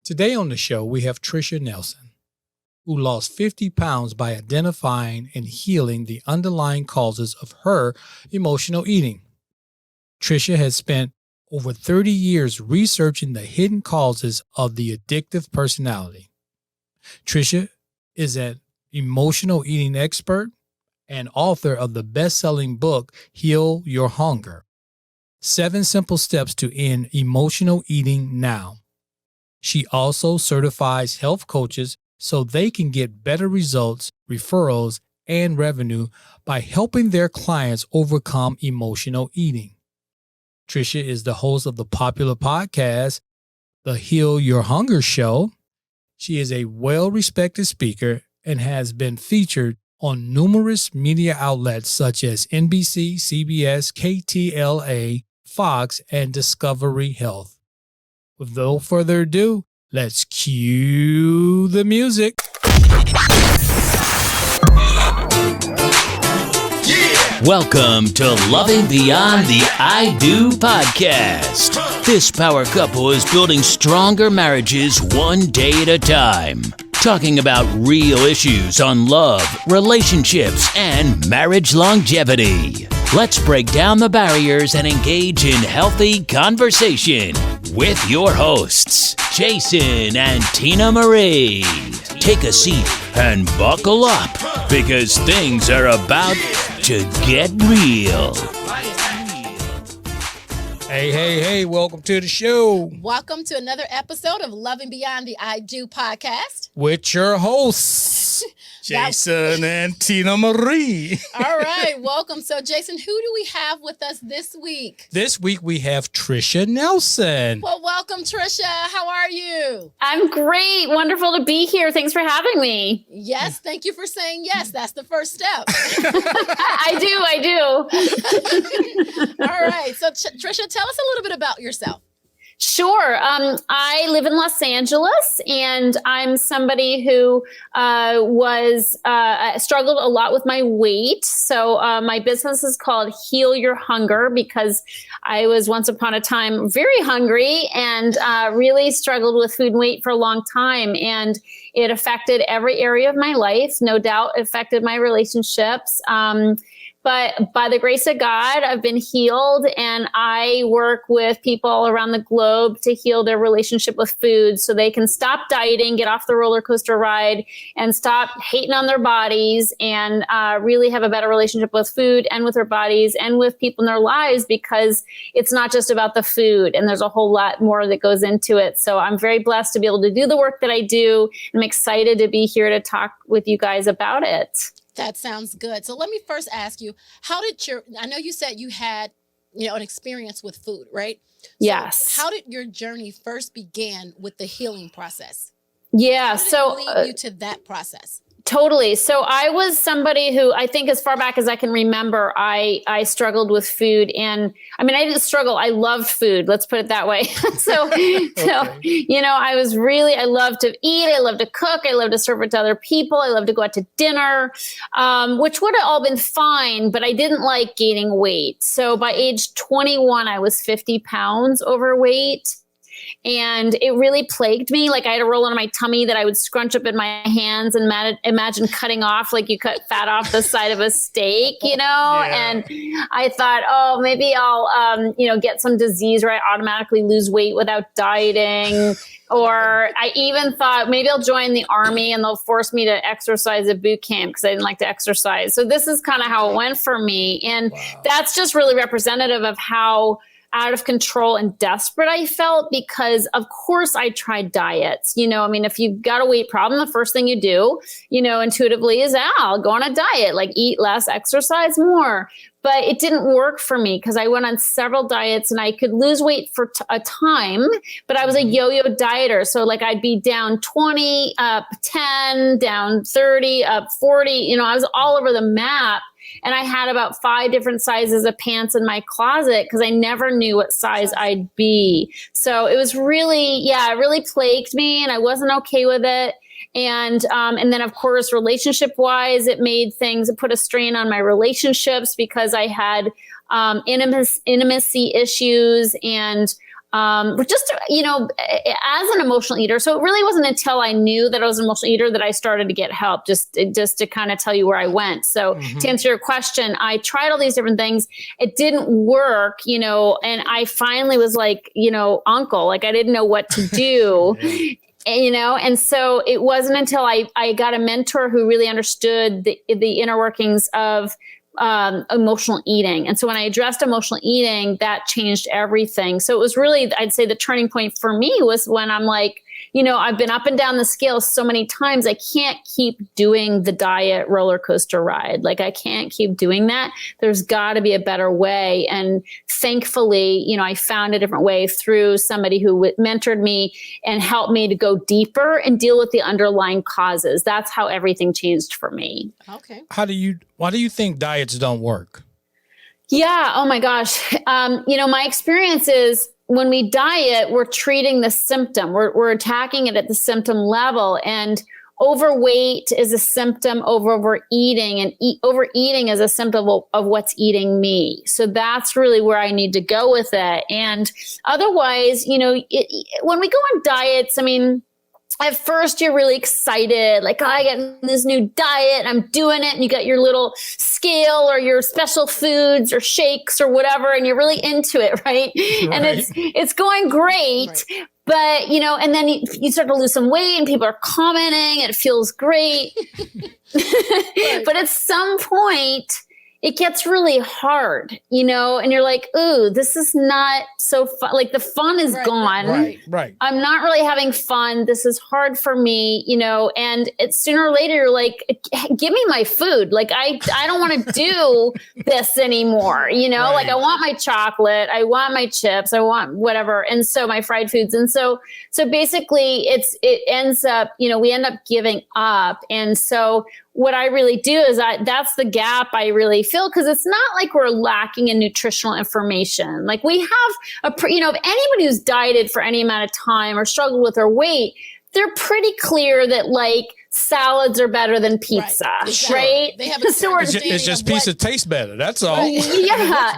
Today on the show, we have Tricia Nelson, who lost 50 pounds by identifying and healing the underlying causes of her emotional eating. Tricia has spent over 30 years researching the hidden causes of the addictive personality. Tricia is an emotional eating expert and author of the best-selling book, Heal Your Hunger: 7 Simple Steps to End Emotional Eating Now. She also certifies health coaches so they can get better results, referrals, and revenue by helping their clients overcome emotional eating. Tricia is the host of the popular podcast, The Heal Your Hunger Show. She is a well-respected speaker and has been featured on numerous media outlets such as NBC, CBS, KTLA, Fox, and Discovery Health. With no further ado, let's cue the music. Welcome to Loving Beyond the I Do podcast. This power couple is building stronger marriages one day at a time, talking about real issues on love, relationships, and marriage longevity. Let's break down the barriers and engage in healthy conversation with your hosts, Jason and Tina Marie. Take a seat and buckle up because things are about to get real. Hey, welcome to the show. Welcome to another episode of Loving Beyond the I Do podcast. With your hosts, Jason and Tina Marie. All right, welcome. So, Jason, who do we have with us this week? This week we have Tricia Nelson. Well, welcome, Trisha. How are you? I'm great. Wonderful to be here. Thanks for having me. Yes, thank you for saying yes. That's the first step. I do. All right. So, Trisha, tell us a little bit about yourself. Sure. I live in Los Angeles, and I'm somebody who struggled a lot with my weight. So my business is called Heal Your Hunger because I was once upon a time very hungry and really struggled with food and weight for a long time. And it affected every area of my life. No doubt it affected my relationships. But by the grace of God, I've been healed, and I work with people all around the globe to heal their relationship with food so they can stop dieting, get off the roller coaster ride, and stop hating on their bodies and really have a better relationship with food and with their bodies and with people in their lives, because it's not just about the food, and there's a whole lot more that goes into it. So I'm very blessed to be able to do the work that I do. I'm excited to be here to talk with you guys about it. That sounds good. So let me first ask you, I know you said you had, an experience with food, right? So yes. How did your journey first begin with the healing process? Yeah. How did it lead you to that process? Totally. So I was somebody who, I think as far back as I can remember, I struggled with food. And I mean, I didn't struggle. I loved food. Let's put it that way. Okay. I love to eat. I love to cook. I love to serve it to other people. I love to go out to dinner, which would have all been fine, but I didn't like gaining weight. So by age 21, I was 50 pounds overweight. And it really plagued me. Like I had a roll on my tummy that I would scrunch up in my hands and imagine cutting off like you cut fat off the side of a steak, Yeah. And I thought, maybe I'll, get some disease where I automatically lose weight without dieting. Or I even thought maybe I'll join the army and they'll force me to exercise at boot camp because I didn't like to exercise. So this is kind of how it went for me. And That's just really representative of how out of control and desperate I felt, because of course I tried diets. If you've got a weight problem, the first thing you do, intuitively is, I'll go on a diet, like eat less, exercise more. But it didn't work for me because I went on several diets and I could lose weight for a time, but I was a yo-yo dieter. So like I'd be down 20, up 10, down 30, up 40, I was all over the map. And I had about 5 different sizes of pants in my closet because I never knew what size I'd be. So it was really, it really plagued me and I wasn't okay with it. And then of course, relationship wise, it put a strain on my relationships because I had intimacy issues and just, as an emotional eater. So it really wasn't until I knew that I was an emotional eater that I started to get help, just to kind of tell you where I went. So to answer your question, I tried all these different things. It didn't work, and I finally was like, uncle, like I didn't know what to do. And so it wasn't until I got a mentor who really understood the inner workings of emotional eating. And so when I addressed emotional eating, that changed everything. So it was really, I'd say the turning point for me was when I'm like, I've been up and down the scale so many times. I can't keep doing the diet roller coaster ride. Like I can't keep doing that. There's got to be a better way. And thankfully, I found a different way through somebody who mentored me and helped me to go deeper and deal with the underlying causes. That's how everything changed for me. Okay. Why do you think diets don't work? Yeah. Oh my gosh. My experience is, when we diet, we're treating the symptom. We're attacking it at the symptom level. And overweight is a symptom of overeating, and overeating is a symptom of what's eating me. So that's really where I need to go with it. And otherwise, when we go on diets, at first you're really excited, like, I got this new diet, I'm doing it. And you got your little scale or your special foods or shakes or whatever. And you're really into it. Right. And it's going great. Right. But, and then you start to lose some weight and people are commenting, it feels great. Right. But at some point, it gets really hard, and you're like, ooh, this is not so fun. Like the fun is gone. Right. I'm not really having fun. This is hard for me, and it's sooner or later you're like, give me my food. Like I don't want to do this anymore. Right. Like I want my chocolate. I want my chips. I want whatever. And so my fried foods. And so basically it ends up, we end up giving up. And so what I really do is that's the gap I really feel, because it's not like we're lacking in nutritional information. Like we have anybody who's dieted for any amount of time or struggled with their weight, they're pretty clear that like salads are better than pizza, right? They have it's just pizza tastes better. That's all. Yeah,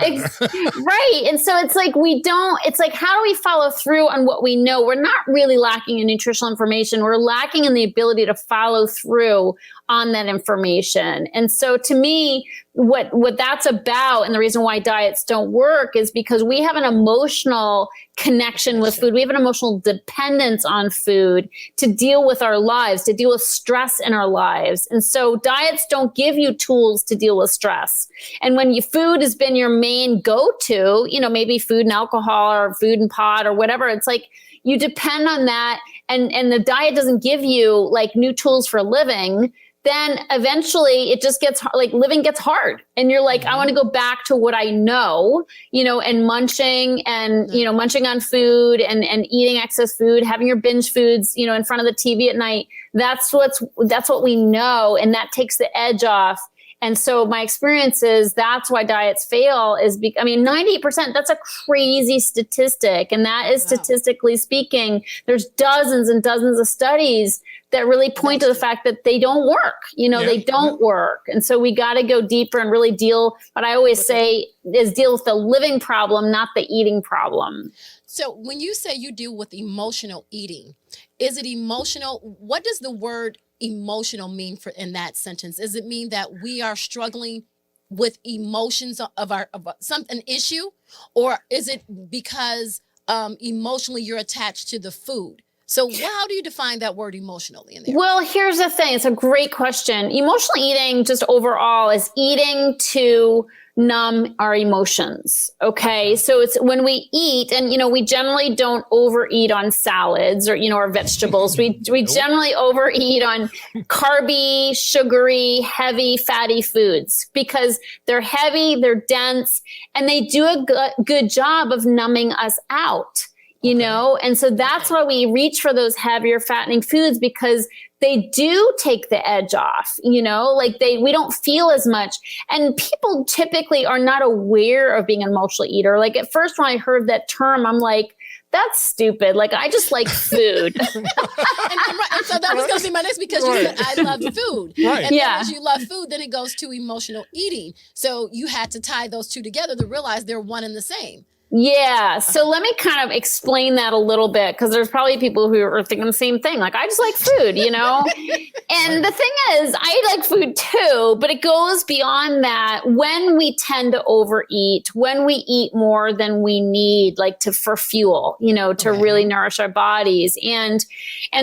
right. And so it's like it's like, how do we follow through on what we know? We're not really lacking in nutritional information. We're lacking in the ability to follow through on that information. And so to me, what that's about, and the reason why diets don't work, is because we have an emotional connection with food. We have an emotional dependence on food to deal with our lives, to deal with stress in our lives. And so diets don't give you tools to deal with stress. And when food has been your main go-to, maybe food and alcohol or food and pot or whatever, it's like you depend on that, and the diet doesn't give you like new tools for living, then eventually it just gets like living gets hard. And you're like, I want to go back to what I know, and munching and, munching on food and eating excess food, having your binge foods, in front of the TV at night. That's what we know. And that takes the edge off. And so my experience is that's why diets fail is 98%, that's a crazy statistic. And that is statistically speaking, there's dozens and dozens of studies that really point to the fact that they don't work. They don't work. And so we got to go deeper and really deal, what I always say is deal with the living problem, not the eating problem. So when you say you deal with emotional eating, is it emotional? What does the word emotional mean in that sentence? Does it mean that we are struggling with emotions of an issue, or is it because emotionally you're attached to the food? So how do you define that word emotionally in there? Well, here's the thing. It's a great question. Emotional eating, just overall, is eating to numb our emotions. Okay. So it's when we eat, and, we generally don't overeat on salads or, or vegetables. We generally overeat on carby, sugary, heavy, fatty foods because they're heavy, they're dense, and they do a good job of numbing us out. And so that's why we reach for those heavier fattening foods, because they do take the edge off, like we don't feel as much. And people typically are not aware of being an emotional eater. Like at first when I heard that term, I'm like, that's stupid. Like, I just like food. and so that was going to be my next, because you said, I love food. Right. And then as you love food, then it goes to emotional eating. So you had to tie those two together to realize they're one and the same. Yeah. So let me kind of explain that a little bit, because there's probably people who are thinking the same thing. Like, I just like food, And the thing is, I like food too, but it goes beyond that. When we tend to overeat, when we eat more than we need, like for fuel, to really nourish our bodies. And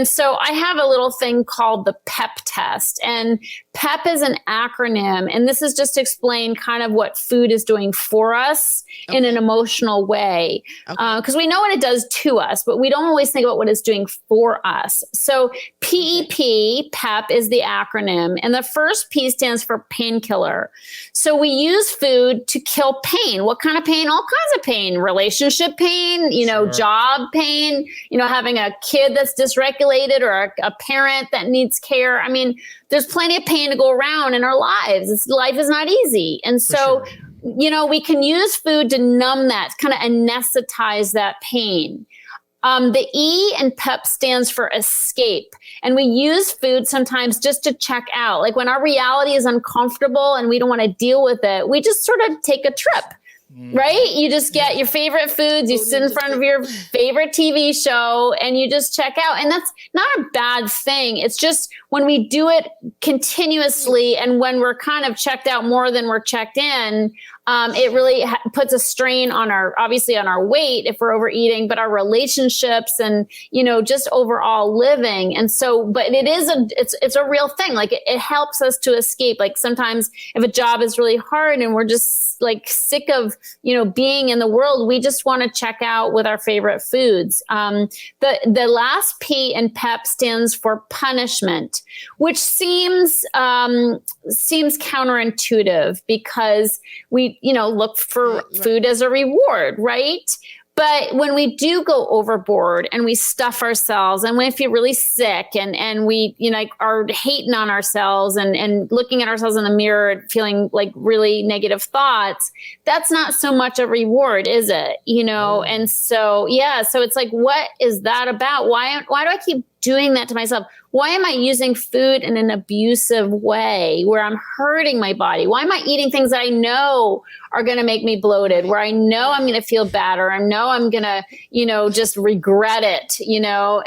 so I have a little thing called the Pep Test, and PEP is an acronym. And this is just to explain kind of what food is doing for us in an emotional way. Because we know what it does to us, but we don't always think about what it's doing for us. So PEP, PEP is the acronym. And the first P stands for painkiller. So we use food to kill pain. What kind of pain? All kinds of pain. Relationship pain, job pain, having a kid that's dysregulated, or a parent that needs care. I mean, there's plenty of pain to go around in our lives. Life is not easy. And so, we can use food to numb that, kind of anesthetize that pain. The E in PEP stands for escape. And we use food sometimes just to check out. Like when our reality is uncomfortable and we don't want to deal with it, we just sort of take a trip. Right? You just get your favorite foods, you sit in front of your favorite TV show, and you just check out. And that's not a bad thing. It's just when we do it continuously, and when we're kind of checked out more than we're checked in, it really puts a strain on obviously on our weight if we're overeating, but our relationships and, just overall living. And so, but it's a real thing. Like it helps us to escape. Like sometimes if a job is really hard and we're just like sick of, being in the world, we just want to check out with our favorite foods. The last P in PEP stands for punishment, which seems counterintuitive, because we, look for food as a reward, right? But when we do go overboard and we stuff ourselves, and we feel really sick, and we, are hating on ourselves and looking at ourselves in the mirror and feeling like really negative thoughts, that's not so much a reward, is it? And so, so it's like, what is that about? Why do I keep doing that to myself? Why am I using food in an abusive way where I'm hurting my body? Why am I eating things that I know are going to make me bloated, where I know I'm going to feel bad, or I know I'm going to, just regret it,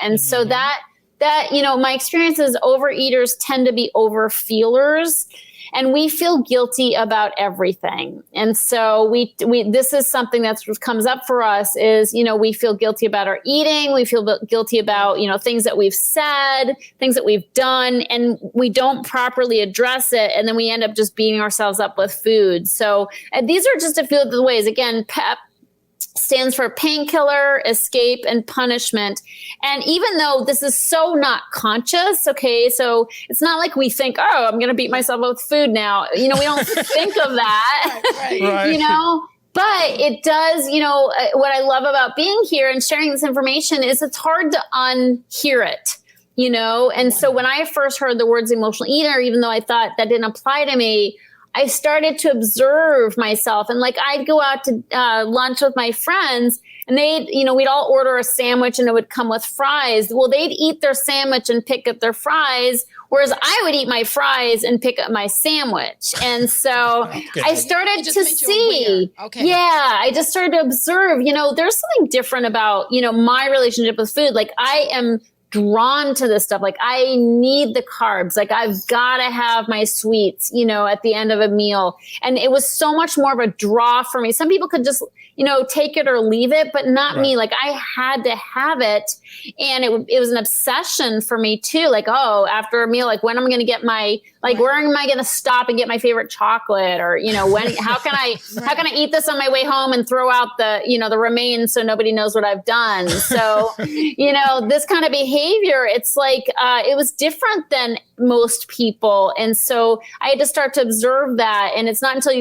And so that, my experience is overeaters tend to be overfeelers. And we feel guilty about everything. And so this is something that comes up for us is, we feel guilty about our eating. We feel guilty about, things that we've said, things that we've done, and we don't properly address it. And then we end up just beating ourselves up with food. So these are just a few of the ways. Again, PEP stands for painkiller, escape, and punishment. And even though this is so not conscious, so it's not like we think, oh, I'm going to beat myself up with food now. We don't think of that, right. But it does, what I love about being here and sharing this information is it's hard to unhear it. And so when I first heard the words emotional eater, even though I thought that didn't apply to me, I started to observe myself. And like, I'd go out to lunch with my friends, and we'd all order a sandwich and it would come with fries. Well, they'd eat their sandwich and pick up their fries, whereas I would eat my fries and pick up my sandwich. And so I started to see, I just started to observe, there's something different about, my relationship with food. Like I am drawn to this stuff. Like I need the carbs. Like I've got to have my sweets, at the end of a meal. And it was so much more of a draw for me. Some people could just, take it or leave it, but not me. Like I had to have it. And it was an obsession for me too. Like, oh, after a meal, like when am I going to get where am I going to stop and get my favorite chocolate? Or, how can I eat this on my way home and throw out the remains so nobody knows what I've done? So, this kind of behavior, it's like, it was different than most people. And so I had to start to observe that. And it's not until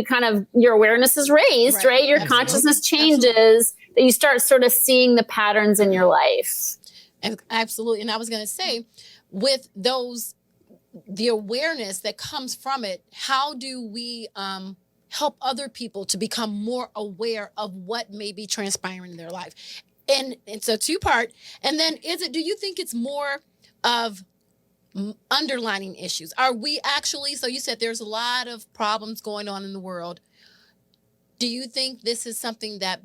your awareness is raised, right? Your consciousness changes that you start sort of seeing the patterns in your life. Absolutely. And I was going to say, with the awareness that comes from it, how do we help other people to become more aware of what may be transpiring in their life? And it's a two-part. And then do you think it's more of underlining issues? Are we actually, so you said there's a lot of problems going on in the world. Do you think this is something that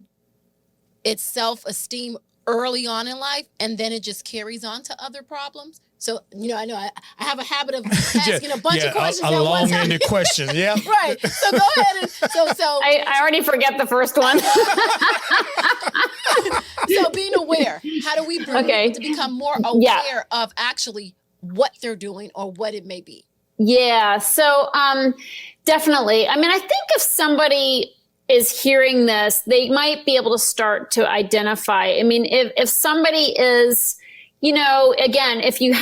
it's self-esteem early on in life, and then it just carries on to other problems. So, I know I have a habit of asking a bunch of questions. A long-ended question. Yeah. Right. So go ahead. And so I already forget the first one. So being aware, how do we bring people to become more aware of actually what they're doing or what it may be? Yeah. So definitely. I mean, I think if somebody is hearing this, they might be able to start to identify. I mean, if somebody is, again, if you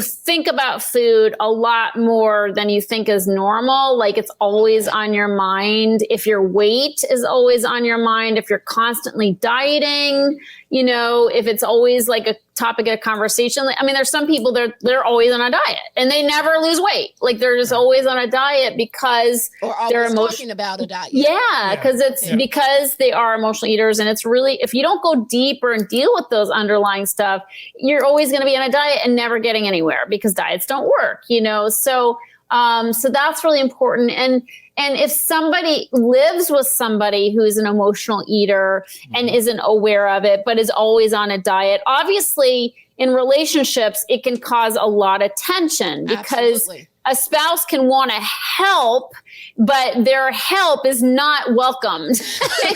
think about food a lot more than you think is normal, like it's always on your mind, if your weight is always on your mind, if you're constantly dieting, if it's always like a topic of conversation. I mean, there's some people they're always on a diet and they never lose weight. Like they're just always on a diet because they're talking about a diet. Because because they are emotional eaters, and it's really, if you don't go deeper and deal with those underlying stuff, you're always going to be on a diet and never getting anywhere because diets don't work. So that's really important. And if somebody lives with somebody who is an emotional eater and isn't aware of it, but is always on a diet, obviously in relationships, it can cause a lot of tension because a spouse can want to help, but their help is not welcomed. They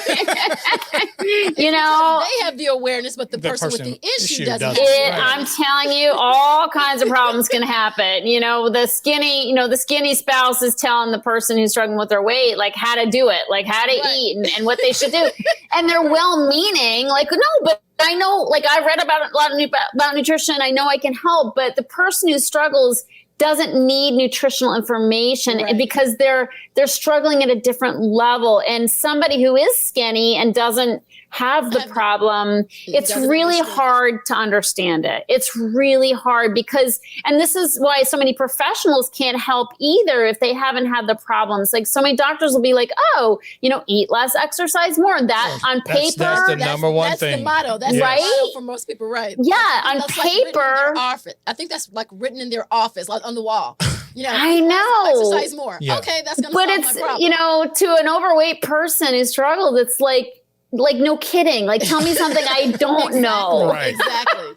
have the awareness, but the person with the issue doesn't have it. I'm telling you, all kinds of problems can happen. The skinny spouse is telling the person who's struggling with their weight, like how to do it, like how to eat and what they should do. And they're well-meaning, like, no, but I know, like I read about a lot about nutrition. I know I can help, but the person who struggles doesn't need nutritional information because they're struggling at a different level. And somebody who is skinny and doesn't have the problem, it's really hard to understand it. It's really hard because, and this is why so many professionals can't help either if they haven't had the problems. Like so many doctors will be like, eat less, exercise more. That on paper, that's the number one thing. That's the motto. That's right? The motto for most people, right? Yeah, on paper. I think that's like written in their office, like on the wall. I know. Exercise more. Yeah. Okay, that's going to solve my problem. To an overweight person who struggled, it's like no kidding. Like, tell me something I don't know. Right. Exactly.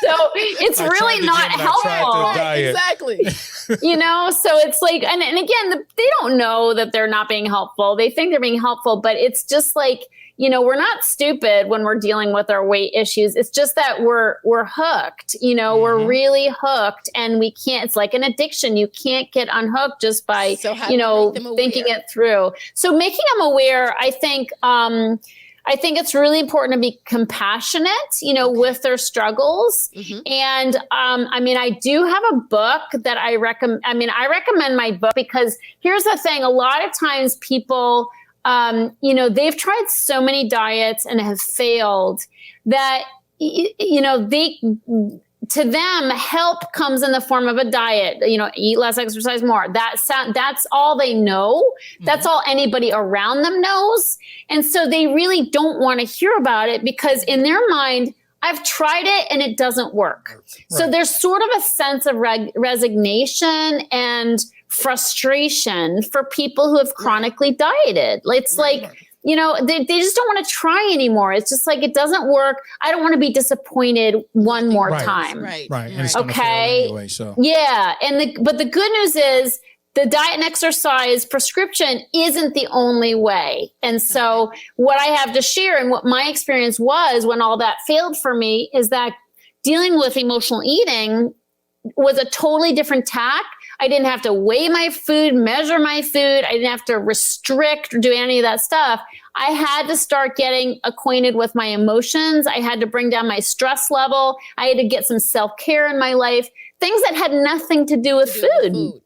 So it's really not helpful. Exactly. So it's like, and again, they don't know that they're not being helpful. They think they're being helpful, but it's just like, we're not stupid when we're dealing with our weight issues. It's just that we're hooked, we're really hooked, and we can't, it's like an addiction. You can't get unhooked just by, thinking it through. So making them aware, I think it's really important to be compassionate, with their struggles. And, I do have a book that I recommend. I recommend my book because here's the thing. A lot of times people, they've tried so many diets and have failed that, to them, help comes in the form of a diet, eat less, exercise more. That's all they know. That's all anybody around them knows. And so they really don't want to hear about it because in their mind, I've tried it and it doesn't work. Right. So there's sort of a sense of resignation and frustration for people who have chronically dieted. It's like, they just don't want to try anymore. It's just like, it doesn't work. I don't want to be disappointed one more time. Right. And it's gonna fail anyway, so. Yeah. But the good news is the diet and exercise prescription isn't the only way. And so what I have to share and what my experience was when all that failed for me is that dealing with emotional eating was a totally different tack. I didn't have to weigh my food, measure my food. I didn't have to restrict or do any of that stuff. I had to start getting acquainted with my emotions. I had to bring down my stress level. I had to get some self-care in my life, things that had nothing to do with food.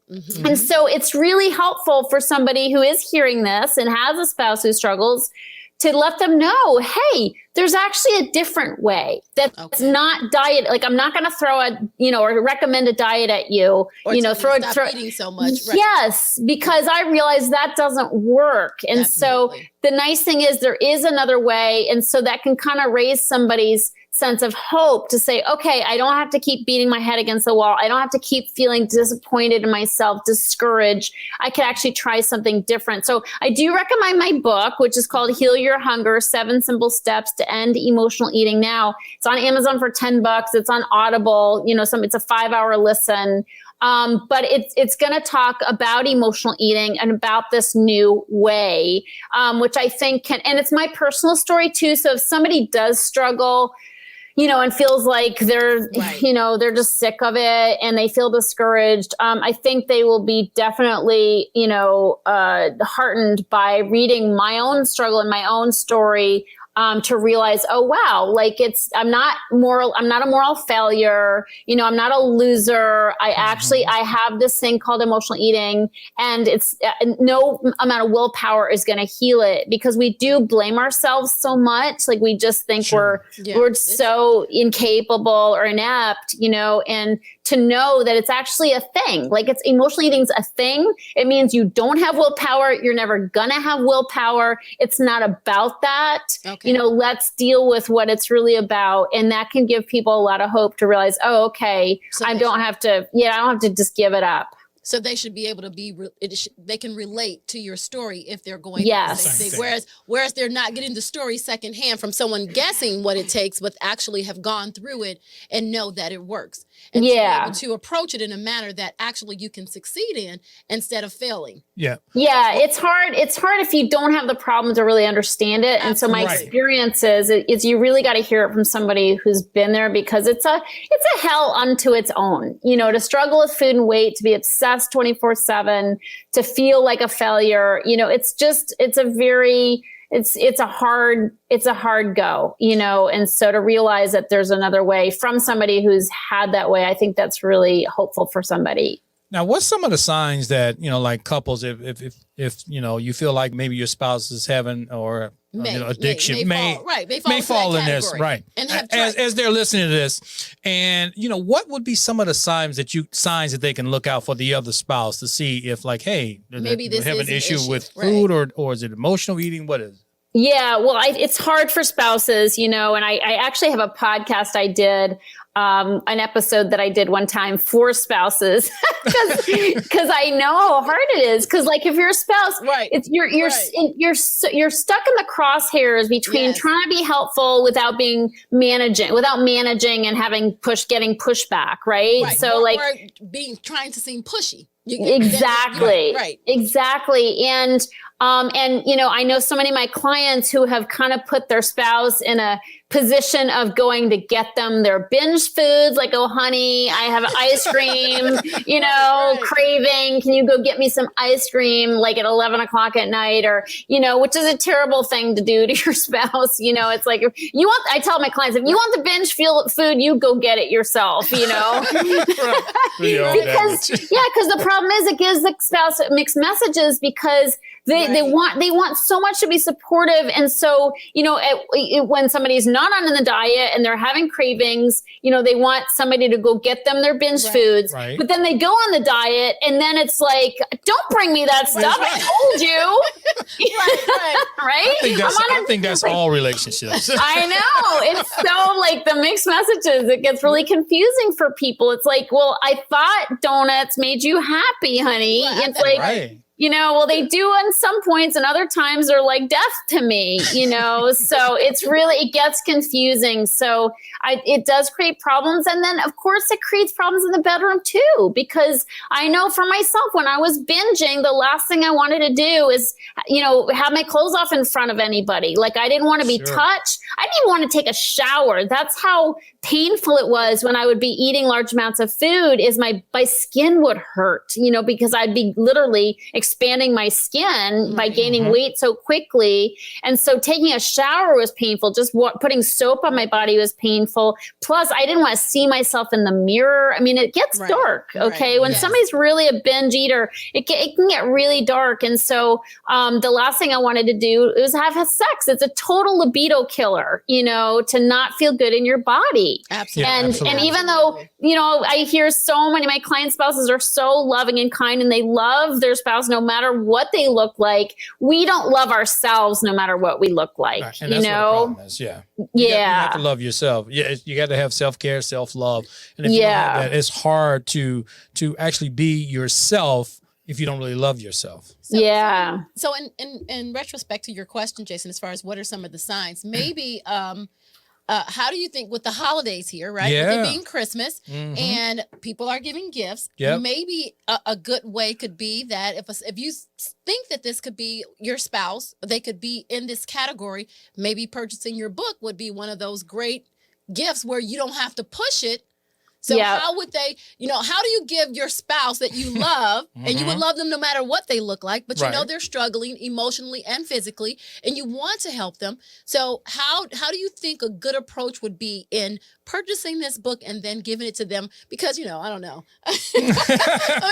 And so it's really helpful for somebody who is hearing this and has a spouse who struggles to let them know, hey, there's actually a different way that's not diet. Like, I'm not going to throw or recommend a diet at you, or throw eating so much. Right. Yes, because I realize that doesn't work. And so the nice thing is there is another way. And so that can kind of raise somebody's sense of hope to say, okay, I don't have to keep beating my head against the wall. I don't have to keep feeling disappointed in myself, discouraged. I could actually try something different. So I do recommend my book, which is called Heal Your Hunger, 7 Simple Steps to End Emotional Eating. Now it's on Amazon for $10. It's on Audible, it's a 5-hour listen. But it's going to talk about emotional eating and about this new way, which I think can, and it's my personal story too. So if somebody does struggle, and feels like they're, Right. they're just sick of it and they feel discouraged, I think they will be definitely, heartened by reading my own struggle and my own story, to realize, oh, wow, like I'm not a moral failure. I'm not a loser. I have this thing called emotional eating, and it's no amount of willpower is going to heal it, because we do blame ourselves so much. Like we just think we're so incapable or inept, and to know that it's actually a thing. Like it's emotional eating's a thing. It means you don't have willpower. You're never going to have willpower. It's not about that. Okay. Let's deal with what it's really about. And that can give people a lot of hope to realize, oh, okay, So I don't have to just give it up. So they should be able to they can relate to your story if they're going Yes. through the same thing. Whereas they're not getting the story secondhand from someone guessing what it takes, but actually have gone through it and know that it works. And to be able to approach it in a manner that actually you can succeed in instead of failing. Yeah. Yeah, it's hard. It's hard if you don't have the problem to really understand it. And so my experience is you really got to hear it from somebody who's been there, because it's a hell unto its own. To struggle with food and weight, to be obsessed 24/7, to feel like a failure. It's a hard go, and so to realize that there's another way from somebody who's had that way, I think that's really hopeful for somebody. Now, what's some of the signs that, like couples, if you feel like maybe your spouse is having or addiction may fall in this, right? And as they're listening to this, and what would be some of the signs that they can look out for the other spouse to see if, like, hey, maybe they this have is an issue with right. food, or is it emotional eating? What is it? Yeah, well, it's hard for spouses, and I actually have a podcast I did, an episode that I did one time for spouses, because I know how hard it is. Because like if you're a spouse, right, you're stuck in the crosshairs between trying to be helpful without managing and getting pushback, right? So or trying to seem pushy. Exactly. Right. Exactly. And I know so many of my clients who have kind of put their spouse in a position of going to get them their binge foods, like, oh, honey, I have ice cream, craving. Can you go get me some ice cream, like at 11 o'clock at night, or, which is a terrible thing to do to your spouse. It's like, I tell my clients, if you want the binge food, you go get it yourself, Because the problem is it gives the spouse mixed messages, because they want so much to be supportive. And so, when somebody's not on the diet and they're having cravings, they want somebody to go get them their binge foods, but then they go on the diet and then it's like, don't bring me that stuff. I told you. Right? I think that's all relationships. I know. It's so like the mixed messages, it gets really confusing for people. It's like, well, I thought donuts made you happy, honey. It's like, well, they do on some points, and other times they're like death to me, so it gets confusing. So it does create problems. And then of course it creates problems in the bedroom too, because I know for myself, when I was binging, the last thing I wanted to do is, have my clothes off in front of anybody. Like I didn't want to be touched. I didn't even want to take a shower. That's how painful it was when I would be eating large amounts of food, is my skin would hurt, because I'd be literally expanding my skin by gaining weight so quickly. And so taking a shower was painful. Just putting soap on my body was painful. Plus, I didn't want to see myself in the mirror. I mean, it gets dark. Okay. When somebody's really a binge eater, it can get really dark. And so the last thing I wanted to do was have sex. It's a total libido killer, to not feel good in your body. Absolutely. And even though, I hear so many of my client spouses are so loving and kind and they love their spouse, no matter what they look like. We don't love ourselves no matter what we look like, Right. And that's what the problem is. Yeah. You have to love yourself. Yeah. You got to have self-care, self-love. And if you don't have that, it's hard to actually be yourself if you don't really love yourself. So in retrospect to your question, Jason, as far as what are some of the signs, maybe how do you think with the holidays here, right? Yeah. With it being Christmas and people are giving gifts, maybe a good way could be that if you think that this could be your spouse, they could be in this category, maybe purchasing your book would be one of those great gifts where you don't have to push it. So how would they, how do you give your spouse that you love and you would love them no matter what they look like, but you know they're struggling emotionally and physically and you want to help them. So how do you think a good approach would be in purchasing this book and then giving it to them? Because, I don't know. I mean,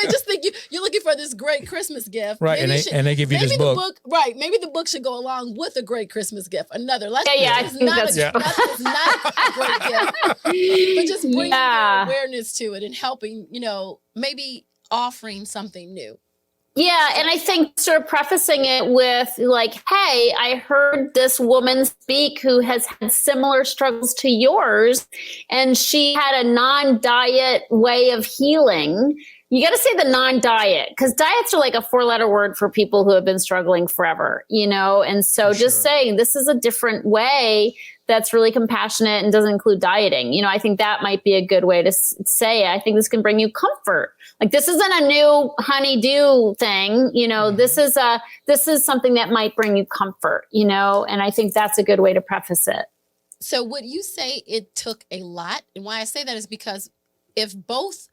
just think you're looking for this great Christmas gift. Right. And they give you this book. Maybe the book should go along with a great Christmas gift. I think that's not a great gift. But just bring awareness to it and helping, maybe offering something new. Yeah. And I think sort of prefacing it with like, hey, I heard this woman speak who has had similar struggles to yours, and she had a non-diet way of healing. You got to say the non-diet, because diets are like a 4-letter word for people who have been struggling forever, And so just saying this is a different way that's really compassionate and doesn't include dieting. I think that might be a good way to say, I think this can bring you comfort. Like, this isn't a new honey-do thing. This is something that might bring you comfort, and I think that's a good way to preface it. So would you say it took a lot? And why I say that is because if both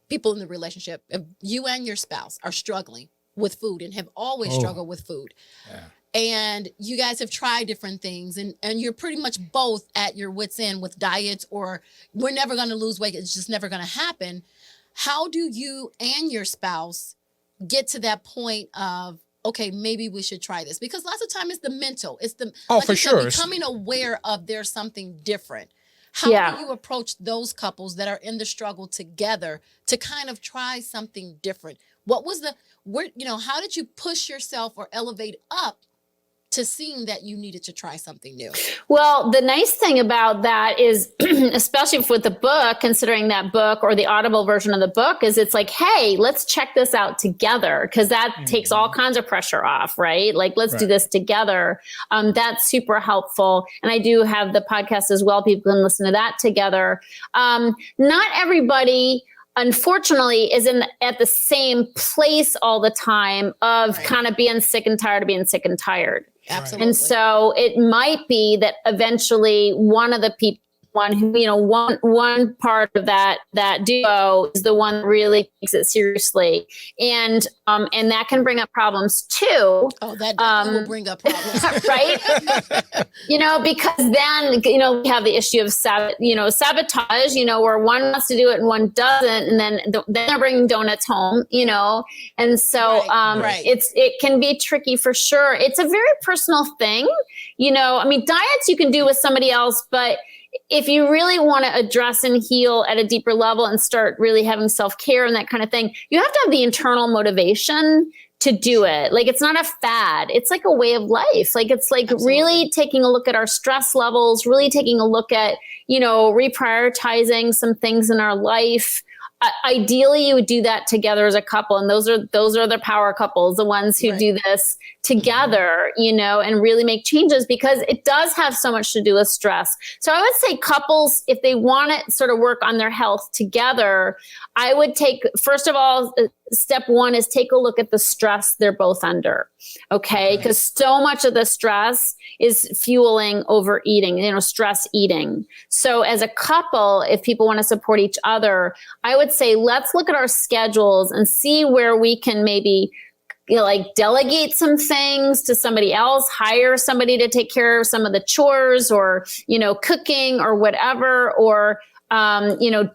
people in the relationship, if you and your spouse are struggling with food and have always struggled with food, and you guys have tried different things and you're pretty much both at your wit's end with diets, or we're never going to lose weight, it's just never going to happen. How do you and your spouse get to that point of, okay, maybe we should try this? Because lots of time it's the mental, it's the for sure, becoming aware of there's something different. How do you approach those couples that are in the struggle together to kind of try something different? What was how did you push yourself or elevate up to seeing that you needed to try something new? Well, the nice thing about that is, especially with the book, considering that book or the Audible version of the book, is it's like, hey, let's check this out together, because that takes all kinds of pressure off, right? Like, let's do this together. That's super helpful. And I do have the podcast as well. People can listen to that together. Not everybody, unfortunately, is at the same place all the time of kind of being sick and tired of being sick and tired. Absolutely. And so it might be that eventually one of the people, one part of that duo is the one that really takes it seriously, and that can bring up problems too. Oh, that definitely will bring up problems, right? Because then we have the issue of sabotage. Where one wants to do it and one doesn't, and then they're bringing donuts home. And so it can be tricky for sure. It's a very personal thing. Diets you can do with somebody else, but if you really want to address and heal at a deeper level and start really having self-care and that kind of thing, you have to have the internal motivation to do it. Like, it's not a fad. It's like a way of life. Like, it's like really taking a look at our stress levels, really taking a look at, reprioritizing some things in our life. Ideally, you would do that together as a couple. And those are the power couples, the ones who do this together, and really make changes, because it does have so much to do with stress. So I would say couples, if they want to sort of work on their health together, I would take, first of all, step one is take a look at the stress they're both under. Okay. Because so much of the stress is fueling overeating, stress eating. So as a couple, if people want to support each other, I would say, let's look at our schedules and see where we can maybe like delegate some things to somebody else, hire somebody to take care of some of the chores or, cooking or whatever, or,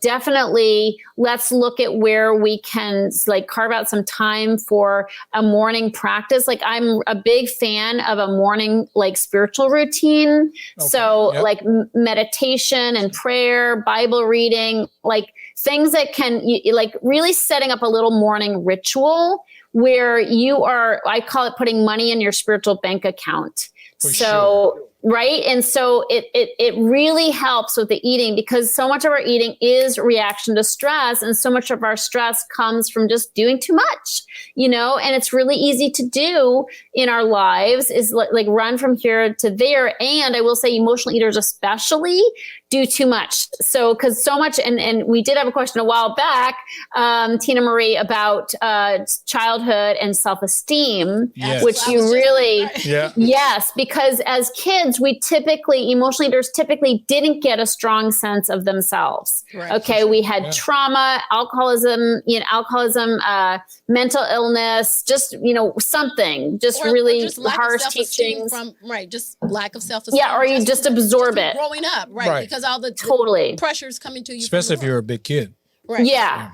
definitely let's look at where we can like carve out some time for a morning practice. Like I'm a big fan of a morning, like spiritual routine. Okay. So like meditation and prayer, Bible reading, like things that can like really setting up a little morning ritual where you are, I call it putting money in your spiritual bank account. Sure. Right. And so it really helps with the eating, because so much of our eating is reaction to stress. And so much of our stress comes from just doing too much, and it's really easy to do in our lives is like run from here to there. And I will say emotional eaters especially do too much. So, cause so much, and we did have a question a while back, Tina Marie, about childhood and self-esteem, which you really, yes, because as kids, emotional eaters typically didn't get a strong sense of themselves. Right. Okay. We had trauma, alcoholism, mental illness, just, something, just really harsh teachings. Just lack of self-esteem. Yeah. Or you just absorb it. Growing up, right? Because all the pressures coming to you. Especially if you're a big kid. Right. Yeah.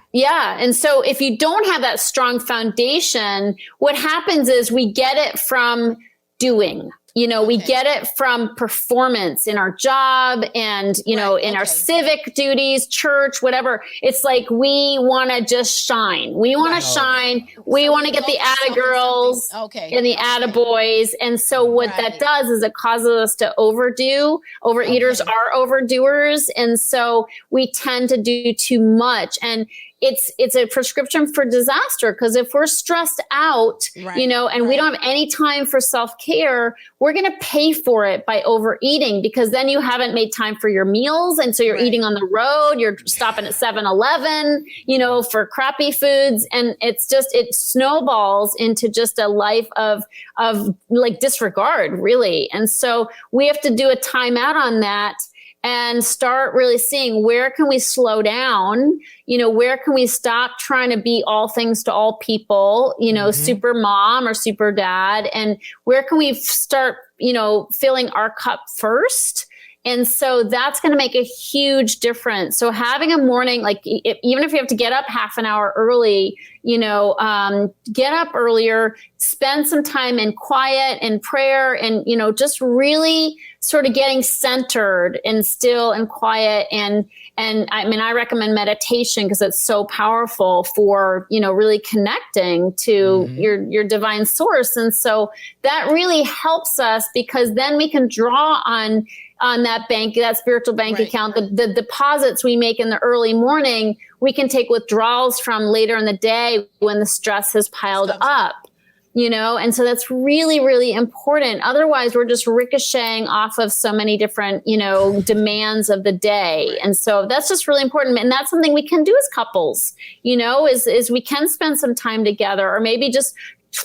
And so if you don't have that strong foundation, what happens is we get it from doing. We get it from performance in our job and, in our civic duties, church, whatever. It's like we want to just shine. We want to shine. We want to get the atta girls and the atta boys. And so what that does is it causes us to overdo. Overeaters are overdoers. And so we tend to do too much. And it's a prescription for disaster, because if we're stressed out, and we don't have any time for self-care, we're going to pay for it by overeating, because then you haven't made time for your meals. And so you're eating on the road, you're stopping at 7-Eleven, for crappy foods. And it snowballs into just a life of like disregard, really. And so we have to do a timeout on that and start really seeing where can we slow down, where can we stop trying to be all things to all people, super mom or super dad, and where can we start, filling our cup first. And so that's going to make a huge difference. So having a morning, like even if you have to get up half an hour early, get up earlier, spend some time in quiet and prayer and, just really sort of getting centered and still and quiet. And I recommend meditation because it's so powerful for, really connecting to your divine source. And so that really helps us, because then we can draw on that spiritual bank account, the deposits we make in the early morning, we can take withdrawals from later in the day when the stress has piled up, and so that's really, really important. Otherwise, we're just ricocheting off of so many different, demands of the day. And so that's just really important. And that's something we can do as couples, is we can spend some time together, or maybe just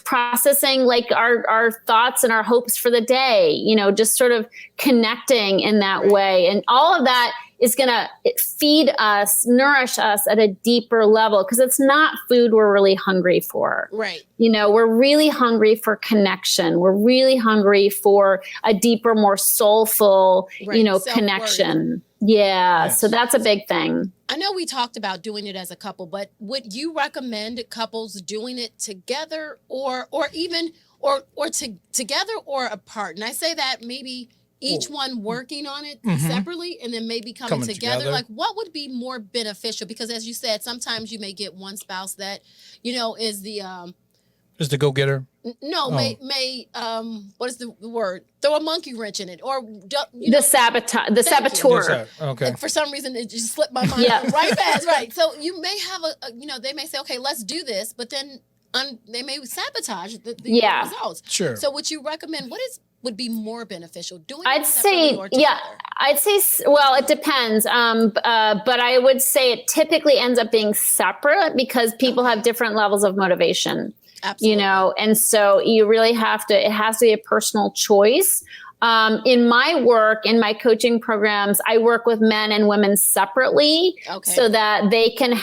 processing like our thoughts and our hopes for the day, just sort of connecting in that way. And all of that is going to feed us, nourish us at a deeper level, because it's not food we're really hungry for. Right. We're really hungry for connection. We're really hungry for a deeper, more soulful, connection. Yeah. Yes. So that's a big thing. I know we talked about doing it as a couple, but would you recommend couples doing it together or together or apart? And I say that maybe each one working on it separately and then maybe coming together. Like what would be more beneficial? Because as you said, sometimes you may get one spouse that, is the go-getter. No, may what is the word? Throw a monkey wrench in it, or the saboteur. Okay. And for some reason, it just slipped my mind right fast. Right. So you may have they may say, okay, let's do this, but then they may sabotage the results. Sure. So would you recommend would be more beneficial doing? I'd say, well, it depends. But I would say it typically ends up being separate because people have different levels of motivation. Absolutely. And so you really it has to be a personal choice. In my work, in my coaching programs, I work with men and women separately, so that they can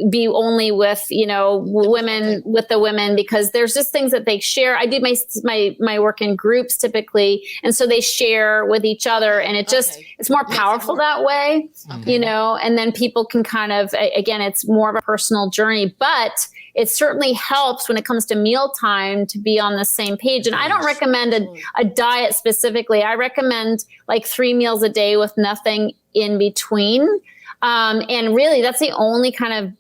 be only with, women, with the women, because there's just things that they share. I do my work in groups typically. And so they share with each other, and it's more powerful that way, and then people can kind of, again, it's more of a personal journey, but it certainly helps when it comes to mealtime to be on the same page. And I don't recommend a diet specifically. I recommend like 3 meals a day with nothing in between. And really, that's the only kind of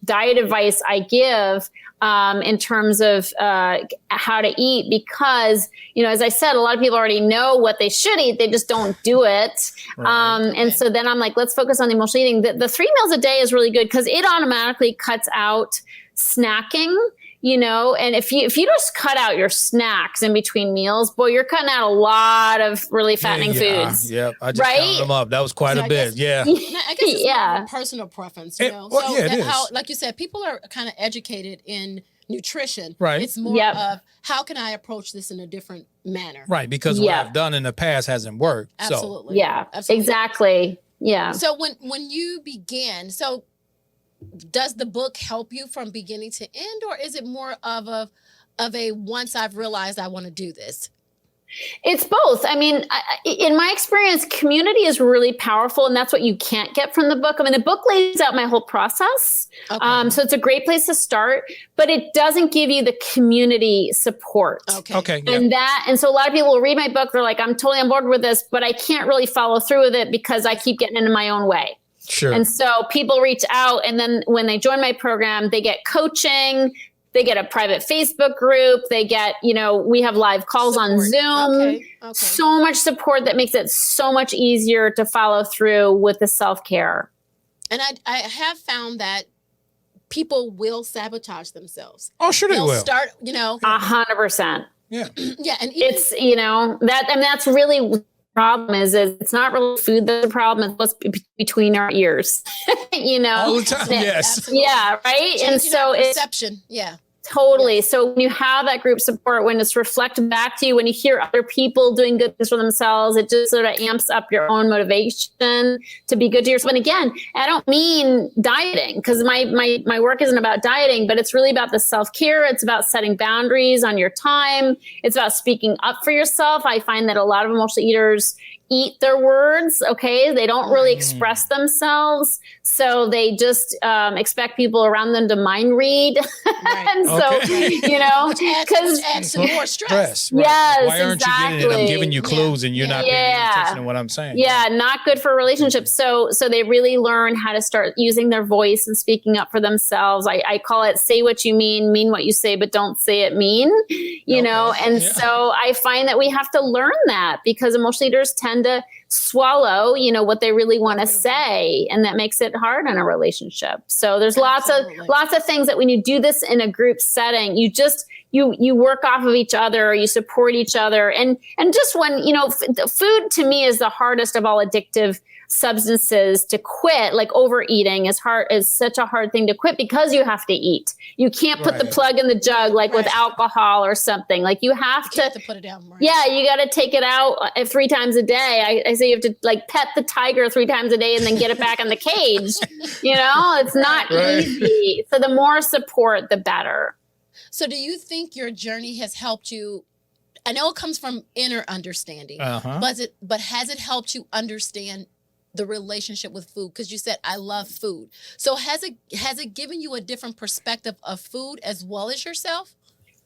diet advice I give in terms of how to eat, because, as I said, a lot of people already know what they should eat. They just don't do it. And so then I'm like, let's focus on the emotional eating. The 3 meals a day is really good because it automatically cuts out snacking, and if you just cut out your snacks in between meals, boy, you're cutting out a lot of really fattening foods. Yeah, I just counted them up. That was quite a bit. I guess it's more of a personal preference, it is. How, like you said, people are kind of educated in nutrition. Right. It's more of how can I approach this in a different manner? Right, because what I've done in the past hasn't worked. Absolutely. So. Yeah, absolutely. Exactly. Yeah. So when you began, does the book help you from beginning to end, or is it more of a once I've realized I want to do this? It's both. I mean, in my experience, community is really powerful, and that's what you can't get from the book. I mean, the book lays out my whole process. So it's a great place to start, but it doesn't give you the community support. Okay. And so a lot of people will read my book. They're like, I'm totally on board with this, but I can't really follow through with it because I keep getting into my own way. Sure. And so people reach out, and then when they join my program, they get coaching, they get a private Facebook group, they get, we have live calls on Zoom, so much support that makes it so much easier to follow through with the self-care. And I have found that people will sabotage themselves. Oh, sure They'll will. Start, 100%. Yeah. Yeah. And it's, that's really problem is it's not really food that's the problem. It's what's between our ears, all the time. Yes. Absolutely. Yeah. Right. And so perception. Totally. Yes. So when you have that group support, when it's reflected back to you, when you hear other people doing good things for themselves, it just sort of amps up your own motivation to be good to yourself. And again, I don't mean dieting, because my work isn't about dieting, but it's really about the self-care. It's about setting boundaries on your time. It's about speaking up for yourself. I find that a lot of emotional eaters eat their words. Okay. They don't really express themselves. So they just expect people around them to mind read. And so, because adds to more stress. Right. Yes, why aren't you getting it? I'm giving you clues and you're not paying attention to what I'm saying. Yeah. Not good for relationships. So they really learn how to start using their voice and speaking up for themselves. I call it say what you mean what you say, but don't say it mean, and so I find that we have to learn that, because emotional eaters tend to swallow, what they really want to say, and that makes it hard in a relationship. So there's lots of things that when you do this in a group setting, you work off of each other, you support each other, and just when food to me is the hardest of all addictive substances to quit. Like overeating is such a hard thing to quit, because you have to eat. You can't put the plug in the jug with alcohol or something. Like you have to put it down. Right? Yeah, you got to take it out 3 times a day. I say you have to pet the tiger 3 times a day and then get it back in the cage. It's not easy. So the more support, the better. So do you think your journey has helped you? I know it comes from inner understanding, but has it helped you understand the relationship with food? Because you said, I love food. So has it given you a different perspective of food as well as yourself?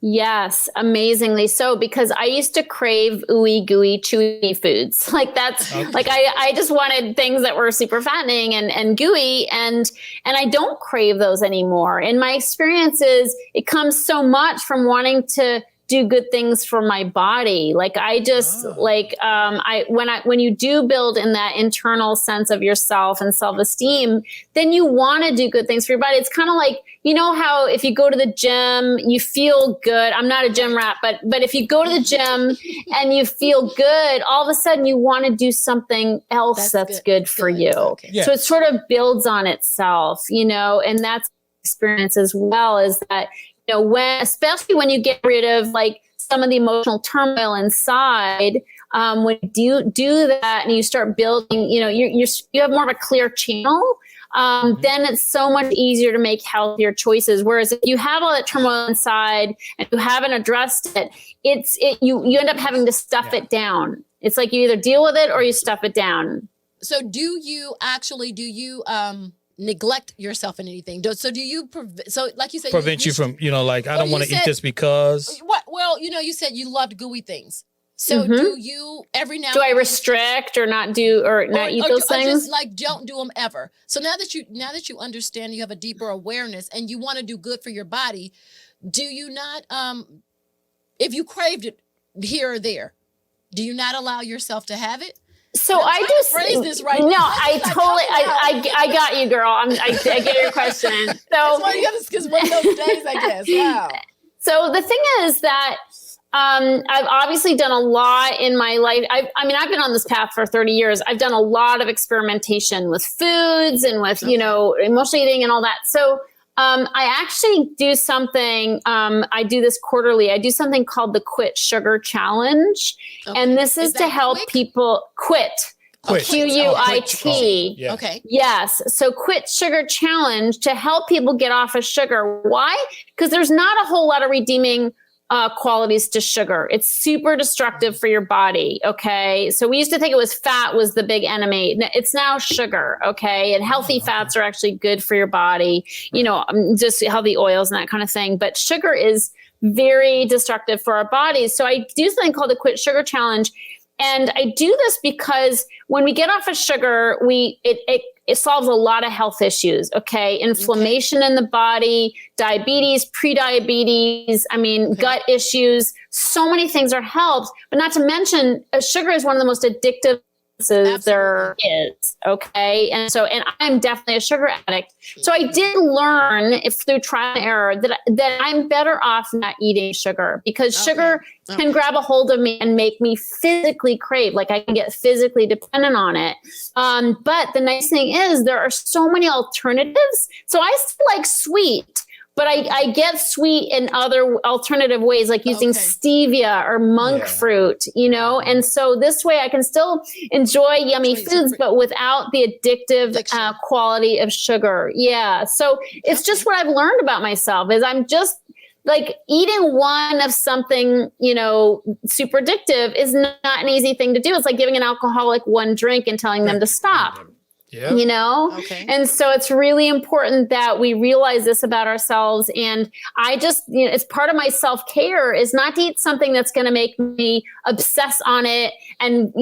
Yes, amazingly so, because I used to crave ooey gooey chewy foods. I just wanted things that were super fattening and gooey, and I don't crave those anymore. And my experiences, it comes so much from wanting to do good things for my body. When you do build in that internal sense of yourself and self-esteem, then you want to do good things for your body. It's kind of like, how if you go to the gym, you feel good. I'm not a gym rat, but if you go to the gym and you feel good, all of a sudden you want to do something else that's good for you. Okay. Yeah. So it sort of builds on itself, and that's experience as well, is that especially when you get rid of some of the emotional turmoil inside, when you do that and you start building, you have more of a clear channel. Then it's so much easier to make healthier choices. Whereas if you have all that turmoil inside and you haven't addressed it, you end up having to stuff it down. It's like you either deal with it or you stuff it down. So do you neglect yourself in anything? So do you, like you said, prevent you from, like, I don't want to eat this because. What? Well, you said you loved gooey things. So do you every now? Do I restrict or not do or not eat those things? Or just like don't do them ever. So now that you understand, you have a deeper awareness, and you want to do good for your body. Do you not? If you craved it here or there, do you not allow yourself to have it? So I do phrase this right no, now. I got you, girl. I get your question. So because one of those days, I guess. Wow. So the thing is that. I've obviously done a lot in my life. I've been on this path for 30 years. I've done a lot of experimentation with foods and with, emotional eating and all that. So, I actually do something, I do this quarterly. I do something called the Quit Sugar Challenge. Okay. And this is to help people quit. QUIT. Yeah. Okay. Yes. So Quit Sugar Challenge to help people get off of sugar. Why? Because there's not a whole lot of redeeming qualities to sugar. It's super destructive for your body. Okay. So we used to think it was fat was the big enemy. It's now sugar. Okay. And healthy fats are actually good for your body, just healthy oils and that kind of thing. But sugar is very destructive for our bodies. So I do something called the Quit Sugar Challenge. And I do this because when we get off of sugar, it solves a lot of health issues. Okay. Inflammation in the body, diabetes, pre-diabetes, gut issues. So many things are helped, but not to mention sugar is one of the most addictive there is. Okay. And I'm definitely a sugar addict. So I did learn through trial and error that I'm better off not eating sugar because sugar can grab a hold of me and make me physically crave. Like I can get physically dependent on it. But the nice thing is there are so many alternatives. So I still like sweet. But I get sweet in other alternative ways, like using stevia or monk fruit, and so this way I can still enjoy yummy foods, but without the addictive quality of sugar. Yeah. So it's just what I've learned about myself is I'm just like eating one of something, super addictive is not an easy thing to do. It's like giving an alcoholic one drink and telling them to stop. Yeah. And so it's really important that we realize this about ourselves. And I just, it's part of my self-care is not to eat something that's going to make me obsess on it and,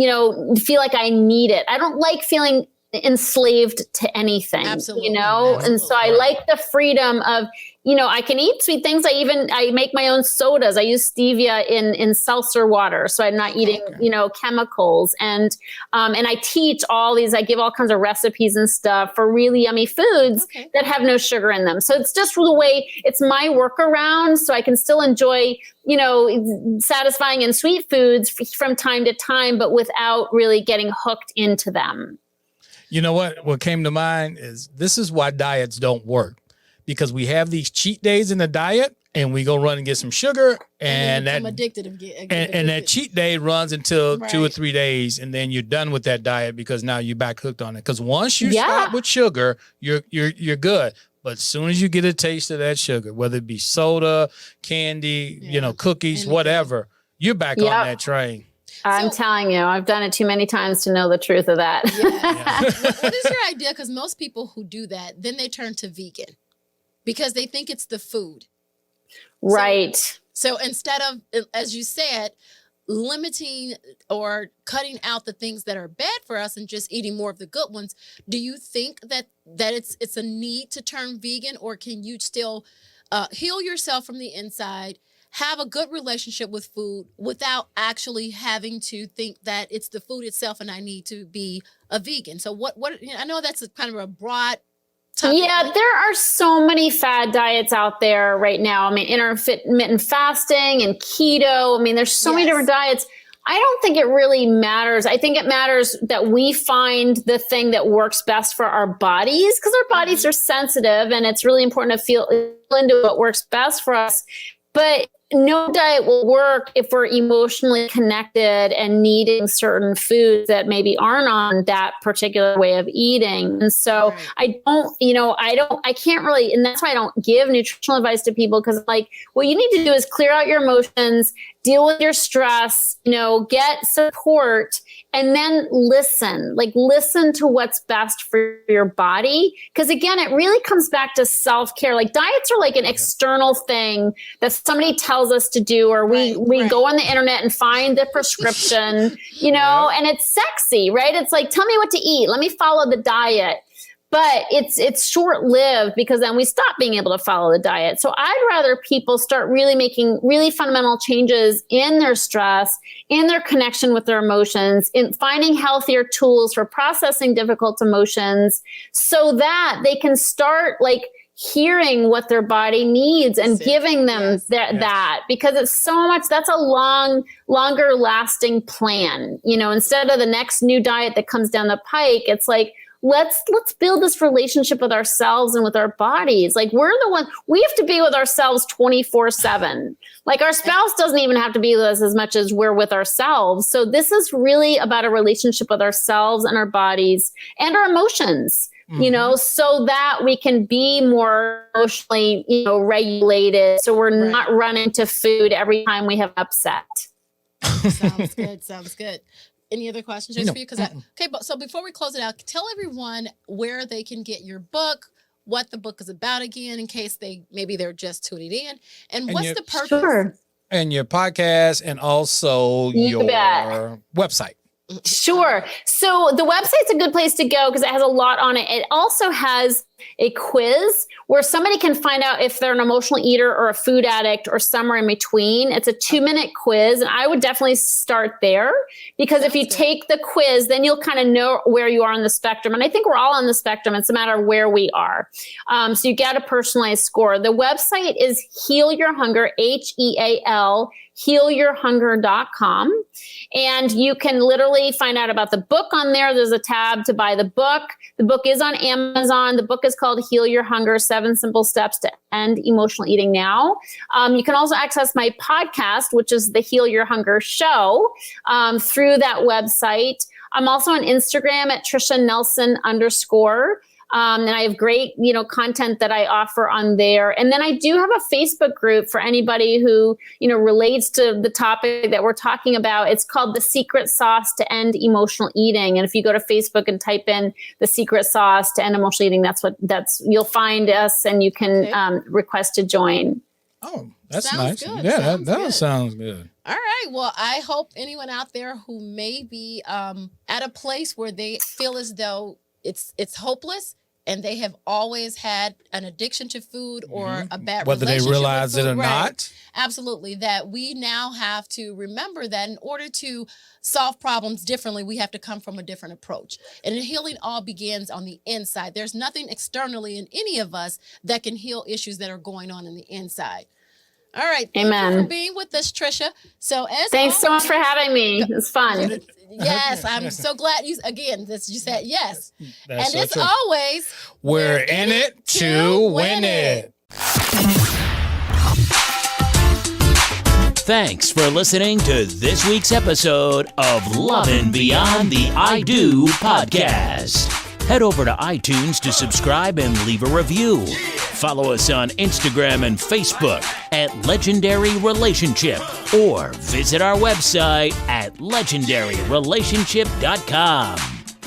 feel like I need it. I don't like feeling enslaved to anything, Absolutely. And so I like the freedom of, I can eat sweet things. I make my own sodas. I use stevia in seltzer water. So I'm not eating, chemicals. And I teach all these, I give all kinds of recipes and stuff for really yummy foods that have no sugar in them. So it's just the way it's my workaround. So I can still enjoy, satisfying and sweet foods from time to time, but without really getting hooked into them. You know what came to mind is this is why diets don't work. Because we have these cheat days in the diet and we go run and get some sugar and that addicted and that cheat day runs until 2 or 3 days and then you're done with that diet because now you're back hooked on it. Because once you stop with sugar, you're good. But as soon as you get a taste of that sugar, whether it be soda, candy, cookies, whatever, you're back on that train. I'm telling you, I've done it too many times to know the truth of that. What is your idea? Because most people who do that, then they turn to vegan. Because they think it's the food. Right. So instead of, as you said, limiting or cutting out the things that are bad for us and just eating more of the good ones, do you think that it's a need to turn vegan, or can you still heal yourself from the inside, have a good relationship with food without actually having to think that it's the food itself and I need to be a vegan? So what I know that's kind of a broad topic. Yeah, there are so many fad diets out there right now. Intermittent fasting and keto. There's so many different diets. I don't think it really matters. I think it matters that we find the thing that works best for our bodies, because our bodies are sensitive and it's really important to feel into what works best for us. But no diet will work if we're emotionally connected and needing certain foods that maybe aren't on that particular way of eating. And so I can't really, and that's why I don't give nutritional advice to people, because like, what you need to do is clear out your emotions, deal with your stress, get support, and then listen to what's best for your body. Because again, it really comes back to self-care. Like diets are like an external thing that somebody tells us to do, or we go on the internet and find the prescription, and it's sexy, right? It's like, tell me what to eat. Let me follow the diet. But it's short-lived, because then we stop being able to follow the diet. So I'd rather people start really making really fundamental changes in their stress, in their connection with their emotions, in finding healthier tools for processing difficult emotions, so that they can start like hearing what their body needs and giving them that, because it's so much, that's a longer lasting plan. Instead of the next new diet that comes down the pike, it's like, let's build this relationship with ourselves and with our bodies. Like we're the one, we have to be with ourselves 24/7. Like our spouse doesn't even have to be with us as much as we're with ourselves. So this is really about a relationship with ourselves and our bodies and our emotions, so that we can be more emotionally, regulated. So we're not running to food every time we have upset. Sounds good. Any other questions for you? So before we close it out, tell everyone where they can get your book, what the book is about again, in case they're just tuning in, and what's the purpose? Sure. And your podcast, and also your website. Sure. So the website's a good place to go because it has a lot on it. It also has a quiz where somebody can find out if they're an emotional eater or a food addict or somewhere in between. It's a 2-minute quiz, and I would definitely start there, because if you take the quiz, then you'll kind of know where you are on the spectrum. And I think we're all on the spectrum. It's a matter of where we are. So you get a personalized score. The website is Heal Your Hunger, HEAL, healyourhunger.com. And you can literally find out about the book on there. There's a tab to buy the book. The book is on Amazon. The book is called Heal Your Hunger, 7 Simple Steps to End Emotional Eating Now. You can also access my podcast, which is the Heal Your Hunger Show, through that website. I'm also on Instagram at Tricia Nelson _. And I have great, content that I offer on there. And then I do have a Facebook group for anybody who, relates to the topic that we're talking about. It's called The Secret Sauce to End Emotional Eating. And if you go to Facebook and type in The Secret Sauce to End Emotional Eating, you'll find us, and you can request to join. Oh, that's sounds nice. Good. Yeah, that sounds good. All right. Well, I hope anyone out there who may be at a place where they feel as though it's hopeless, and they have always had an addiction to food or a bad whether they relationship realize with food, it or not. Absolutely. That we now have to remember that in order to solve problems differently, we have to come from a different approach. And healing all begins on the inside. There's nothing externally in any of us that can heal issues that are going on in the inside. All right. Thank you for being with us, Tricia. So thanks so much for having me. It's fun. Yes, I'm so glad you said yes. That's and so as always, we're in it to win it. Thanks for listening to this week's episode of Lovin' Beyond the I Do podcast. Head over to iTunes to subscribe and leave a review. Follow us on Instagram and Facebook at Legendary Relationship, or visit our website at legendaryrelationship.com.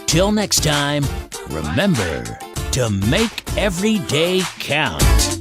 Till next time, remember to make every day count.